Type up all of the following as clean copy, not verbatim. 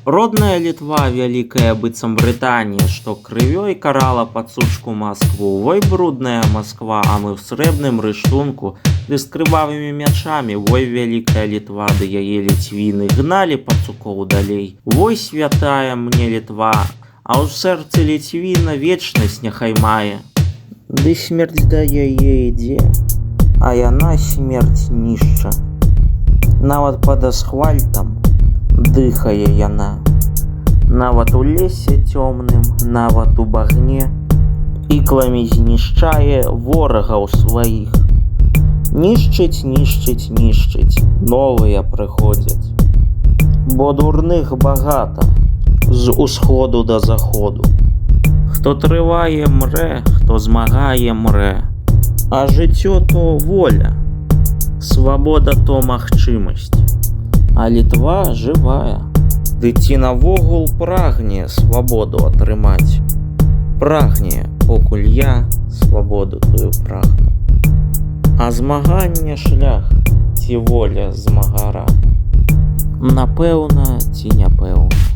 Родная Литва, вялікая быццам Брытанія, што крывёй карала пацучку Маскву. Вой, брудная Масква, а мы в срэбным рыштунку, ды з крывавымі мячамі. Вой, вялікая Літва, ды яе ліцвіны гналі пацукоў далей. Вой, святая мне Літва, а ў сэрцы ліцвіна вечнасць няхай мае. Ды смерць да яе ідзе, а яна смерць нішча. Нават пад асфальтам дыхае яна. Нават у лесе цёмным, нават у багне, ікламі знішчае ворагаў сваіх. Нішчыць, нішчыць, нішчыць, новыя прыходзяць. Бо дурных багата з усходу да заходу. Хто трывае мрэ, хто змагае мрэ. А жыццё то воля, свабода то магчымасць. А Літва жывая. Ды ці навогул прагне свабоду атрымаць? Прагне, покуль я свабоду тую прагну. А змагання шлях ці воля змагара? Напэўна ці няпэўна.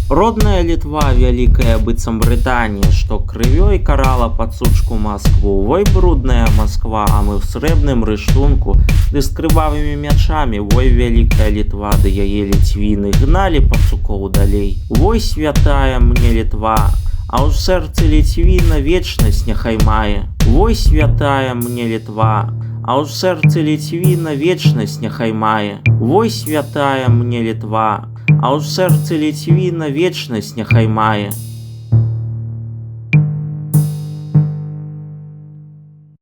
Родная Літва, вялікая быццам Брытанія, што крывёй карала пацучку Маскву. Вой, брудная Масква, а мы в срэбным рыштунку, ды з крывавымі мячамі. Вой, вялікая Літва, ды яе ліцвіны гналі пацукоў далей. Вой, святая мне Літва, а ў сэрцы ліцвіна вечнасць няхай мае. Вой, святая мне Літва, а ў сэрцы ліцвіна вечнасць няхай мае. Вой, святая мне Літва, а ў сэрцы ліцвіна вечнасць няхай мае.